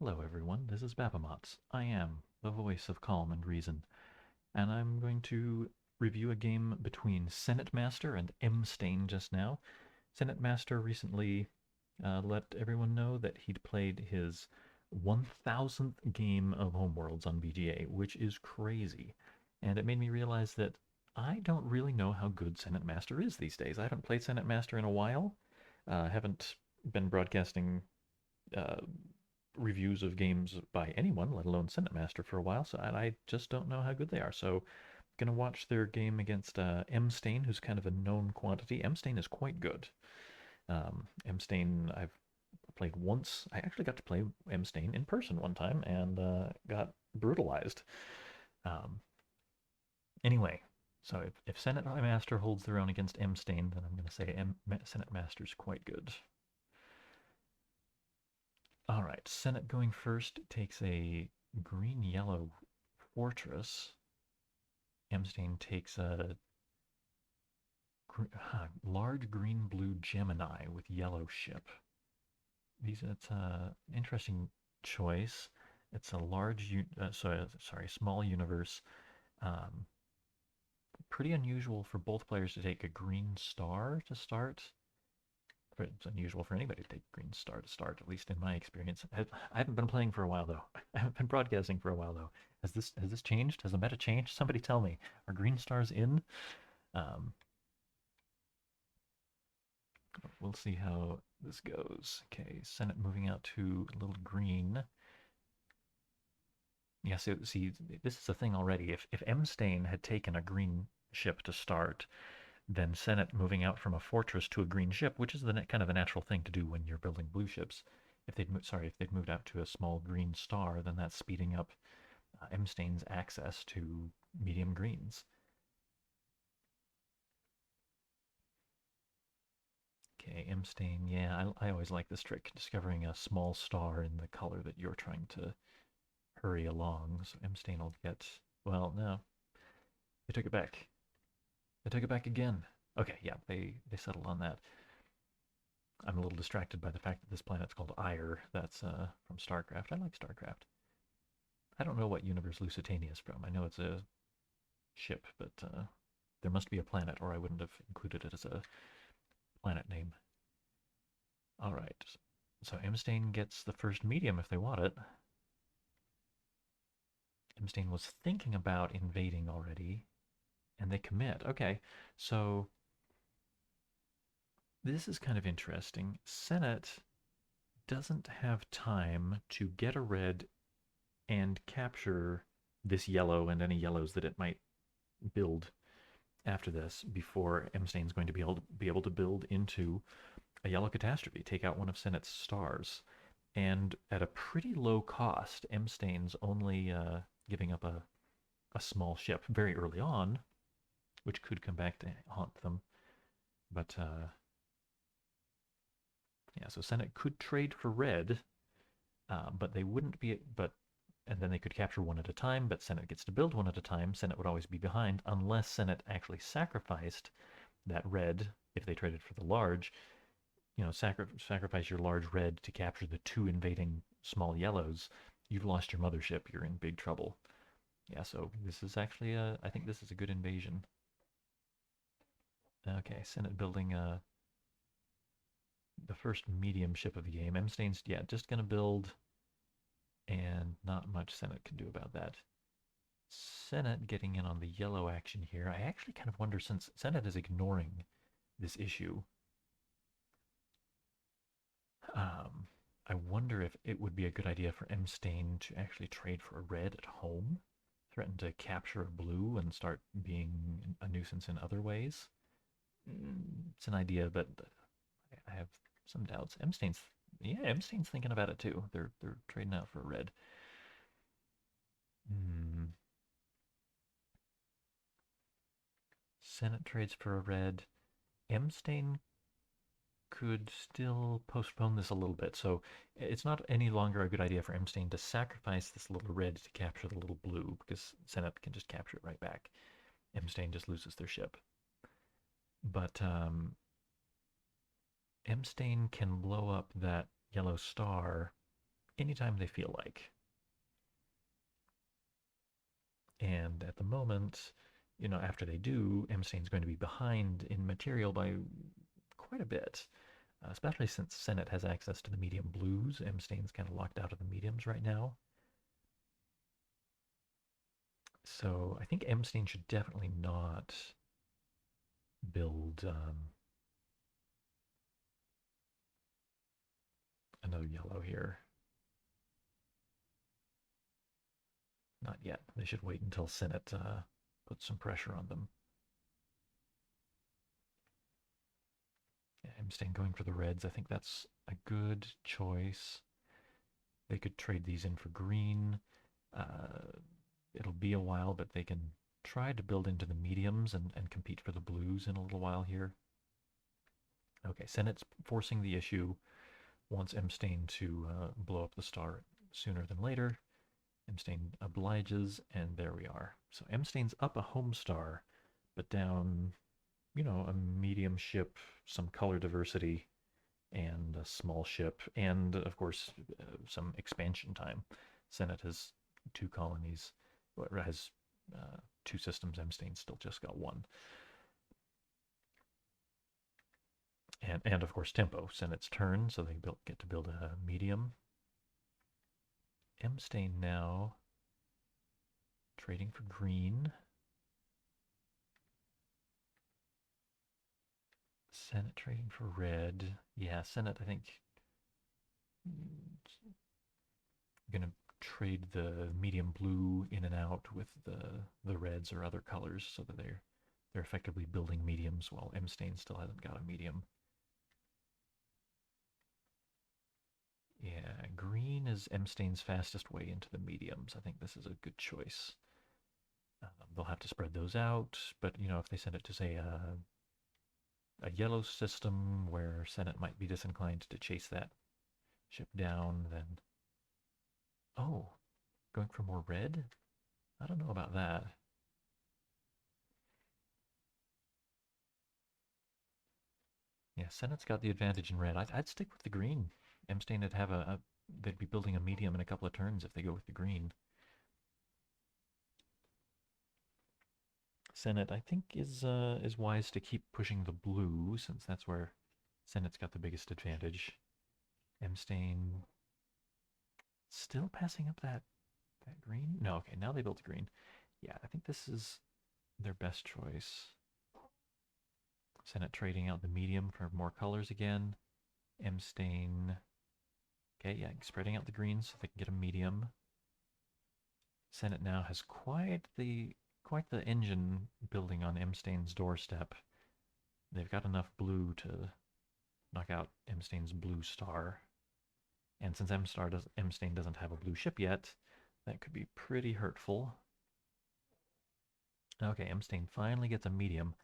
Hello everyone, this is Babamots. I am the voice of calm and reason, and I'm going to review a game between SenetMaster and mstain just now. SenetMaster recently let everyone know that he'd played his 1000th game of Homeworlds on BGA, which is crazy. And it made me realize that I don't really know how good SenetMaster is these days. I haven't played SenetMaster in a while. Haven't been broadcasting uh, reviews of games by anyone, let alone SenetMaster, for a while, so I just don't know how good they are. So, gonna watch their game against mstain, who's kind of a known quantity. mstain is quite good. mstain I've played once. I actually got to play mstain in person one time and got brutalized. Um, anyway, so if SenetMaster holds their own against mstain, then I'm gonna say SenetMaster's quite good. All right, Senet going first takes a green-yellow fortress. mstain takes a large green-blue Gemini with yellow ship. It's a interesting choice. It's a small universe. Um, Pretty unusual for both players to take a green star to start. It's unusual for anybody to take a green star to start, at least in my experience. I haven't been playing for a while though. I haven't been broadcasting for a while though. Has this changed? Has the meta changed? Somebody tell me. Are green stars in? Um, we'll see how this goes. Okay, Senate moving out to a little green. Yeah, so see, this is a thing already. If mstain had taken a green ship to start, then Senate moving out from a fortress to a green ship, which is the kind of a natural thing to do when you're building blue ships. If they'd moved out to a small green star, then that's speeding up mstain's access to medium greens. Okay, mstain, yeah, I always like this trick, discovering a small star in the color that you're trying to hurry along. So mstain will get, well, no, they took it back. They took it back again. Okay, yeah, they settled on that. I'm a little distracted by the fact that this planet's called Ire. That's from StarCraft. I like StarCraft. I don't know what universe Lusitania is from. I know it's a ship, but there must be a planet, or I wouldn't have included it as a planet name. All right. So mstain gets the first medium if they want it. mstain was thinking about invading already, and they commit. Okay, so this is kind of interesting. Senet doesn't have time to get a red and capture this yellow and any yellows that it might build after this before mstain's going to be able to build into a yellow catastrophe, take out one of Senet's stars. And at a pretty low cost, mstain's only giving up a small ship very early on, which could come back to haunt them. But yeah, so Senet could trade for red, but they wouldn't be. And then they could capture one at a time. But Senet gets to build one at a time. Senet would always be behind unless Senet actually sacrificed that red if they traded for the large. Sacrifice your large red to capture the two invading small yellows. You've lost your mothership. You're in big trouble. Yeah, so this is actually I think this is a good invasion. Okay, Senet building the first medium ship of the game. mstain's, yeah, just gonna build, and not much Senet can do about that. Senet getting in on the yellow action here. I actually kind of wonder, since Senet is ignoring this issue, um, I wonder if it would be a good idea for mstain to actually trade for a red at home, threaten to capture a blue and start being a nuisance in other ways. It's an idea, but I have some doubts. mstain's thinking about it too. They're trading out for a red. Hmm. Senet trades for a red. mstain could still postpone this a little bit. So it's not any longer a good idea for mstain to sacrifice this little red to capture the little blue, because Senet can just capture it right back. mstain just loses their ship. But mstain can blow up that yellow star anytime they feel like. And at the moment, after they do, mstain's going to be behind in material by quite a bit, especially since Senet has access to the medium blues. mstain's kind of locked out of the mediums right now. So I think mstain should definitely not build another yellow here. Not yet. They should wait until Senet puts some pressure on them. Yeah, mstain going for the reds. I think that's a good choice. They could trade these in for green. It'll be a while, but they can try to build into the mediums and compete for the blues in a little while here. Okay, Senet's forcing the issue, wants mstain to blow up the star sooner than later. mstain obliges, and there we are. So mstain's up a home star, but down, a medium ship, some color diversity, and a small ship, and of course, some expansion time. Senet has 2 colonies, has 2 systems. mstain still just got 1. And of course, tempo. Senet's turn, so they get to build a medium. mstain now trading for green. Senet trading for red. Yeah, Senet, I think, going to trade the medium blue in and out with the reds or other colors so that they're effectively building mediums while mstain still hasn't got a medium. Yeah, green is mstain's fastest way into the mediums. I think this is a good choice. They'll have to spread those out, but if they send it to, say, a yellow system where Senet might be disinclined to chase that ship down, then... Oh, going for more red? I don't know about that. Yeah, Senet's got the advantage in red. I'd stick with the green. mstain would have they'd be building a medium in a couple of turns if they go with the green. Senet, I think, is wise to keep pushing the blue, since that's where Senet's got the biggest advantage. mstain still passing up that green? No, okay, now they built a green. Yeah, I think this is their best choice. Senet trading out the medium for more colors again. mstain, okay, yeah, spreading out the greens so they can get a medium. Senet now has quite the engine building on mstain's doorstep. They've got enough blue to knock out mstain's blue star. And since mstain doesn't have a blue ship yet, that could be pretty hurtful. Okay, mstain finally gets a medium.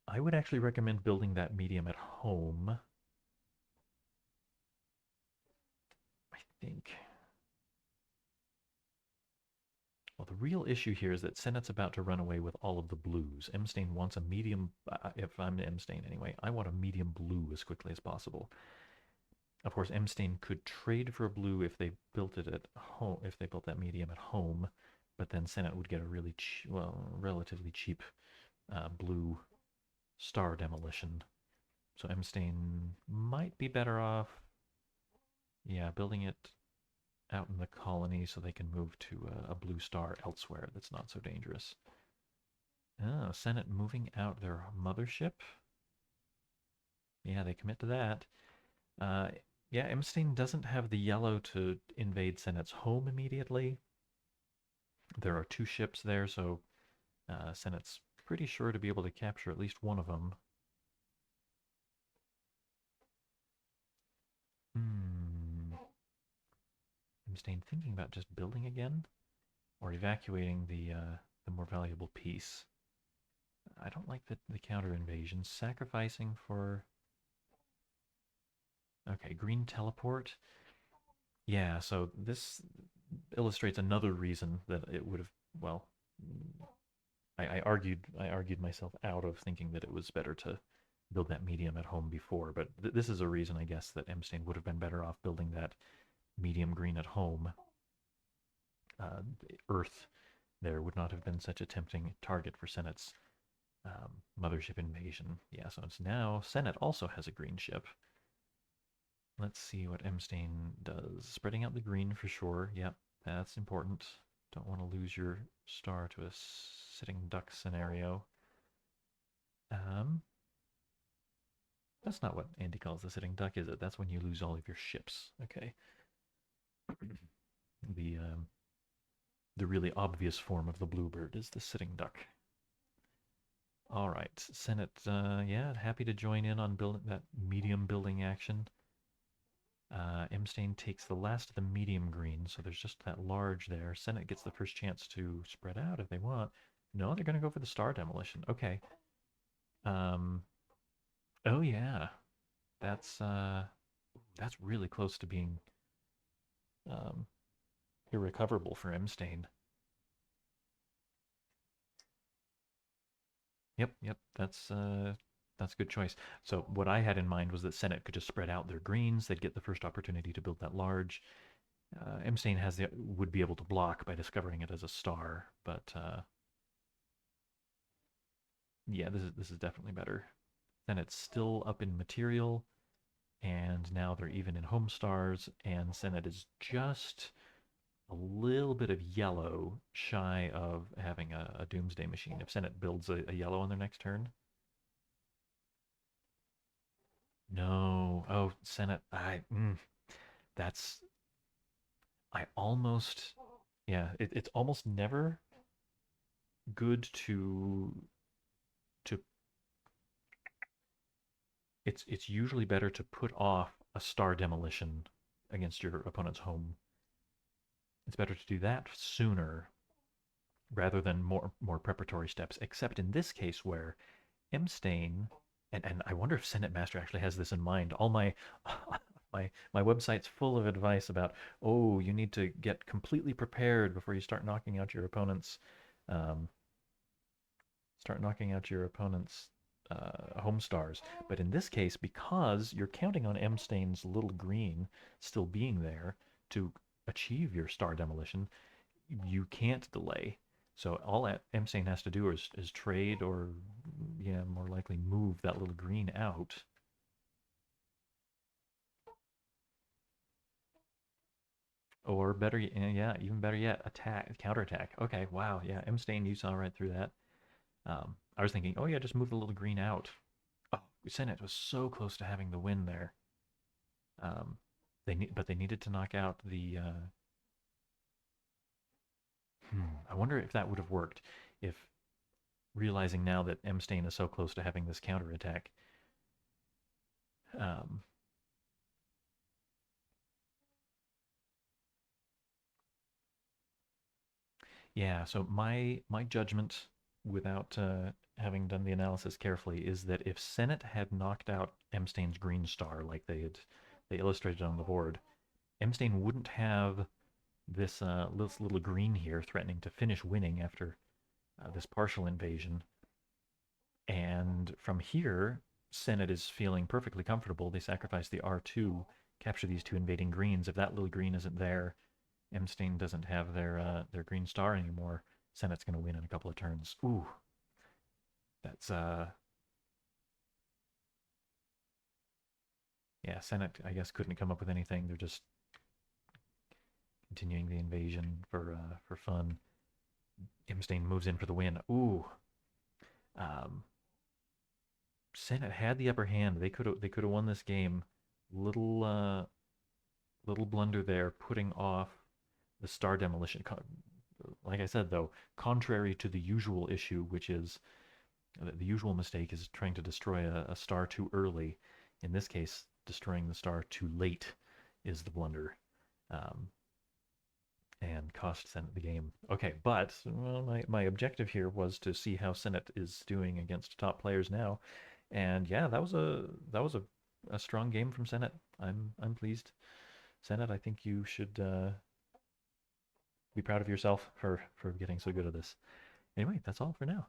I would actually recommend building that medium at home. I think. Well, the real issue here is that Senet's about to run away with all of the blues. mstain wants a medium, if I'm mstain anyway, I want a medium blue as quickly as possible. Of course, mstain could trade for a blue if they built it at home, if they built that medium at home, but then Senet would get a really relatively cheap blue star demolition. So mstain might be better off, yeah, building it out in the colony so they can move to a blue star elsewhere that's not so dangerous. Oh, Senet moving out their mothership. Yeah, they commit to that. Yeah, mstain doesn't have the yellow to invade Senet's home immediately. There are 2 ships there, so Senet's pretty sure to be able to capture at least one of them. mstain thinking about just building again or evacuating the more valuable piece. I don't like the counter invasion. Sacrificing for... Okay, green teleport. Yeah, so this illustrates another reason that it would have, well, I argued myself out of thinking that it was better to build that medium at home before, but this is a reason, I guess, that mstain would have been better off building that medium green at home, uh, Earth there would not have been such a tempting target for Senet's mothership invasion. Yeah, so it's now Senet also has a green ship. Let's see what mstain does. Spreading out the green for sure. Yep, that's important. Don't want to lose your star to a sitting duck scenario. That's not what Andy calls the sitting duck, is it? That's when you lose all of your ships. Okay. The really obvious form of the bluebird is the sitting duck. All right, Senet, yeah, happy to join in on that medium building action. mstain takes the last of the medium green, so there's just that large there. Senet gets the first chance to spread out if they want. No, they're going to go for the star demolition. Okay. Oh yeah, that's really close to being um, irrecoverable for mstain. Yep, that's a good choice. So what I had in mind was that Senet could just spread out their greens. They'd get the first opportunity to build that large. mstain would be able to block by discovering it as a star, but yeah, this is definitely better. Then it's still up in material, and now they're even in home stars, and Senet is just a little bit of yellow shy of having a doomsday machine. If Senet builds a yellow on their next turn. No. Oh, Senet. That's. I almost. Yeah, it's almost never good to. It's usually better to put off a star demolition against your opponent's home. It's better to do that sooner rather than more preparatory steps. Except in this case where mstain, and I wonder if SenetMaster actually has this in mind. All my my website's full of advice about, oh, you need to get completely prepared before you start knocking out your opponent's um, home stars. But in this case, because you're counting on mstain's little green still being there to achieve your star demolition, you can't delay. So all mstain has to do is trade or, yeah, more likely move that little green out. Or better, yeah, even better yet, counterattack. Okay, wow, yeah, mstain, you saw right through that. I was thinking, oh yeah, just move the little green out. Oh, Senet was so close to having the win there. Um, but they needed to knock out the. I wonder if that would have worked if realizing now that mstain is so close to having this counterattack. Um, yeah, so my judgment, without having done the analysis carefully, is that if Senet had knocked out mstain's green star like they illustrated on the board, mstain wouldn't have this little green here threatening to finish winning after this partial invasion. And from here, Senet is feeling perfectly comfortable. They sacrifice the R2, capture these two invading greens. If that little green isn't there, mstain doesn't have their green star anymore. Senet's going to win in a couple of turns. Ooh, that's yeah. Senet, I guess, couldn't come up with anything. They're just continuing the invasion for fun. mstain moves in for the win. Ooh, um, Senet had the upper hand. They could have won this game. Little little blunder there, putting off the star demolition. Like I said, though, contrary to the usual issue, which is the usual mistake is trying to destroy a star too early. In this case, destroying the star too late is the blunder. Um, and cost Senet the game. Okay, but well, my objective here was to see how Senet is doing against top players now, and yeah, that was a strong game from Senet. I'm pleased. Senet, I think you should be proud of yourself for getting so good at this. Anyway, that's all for now.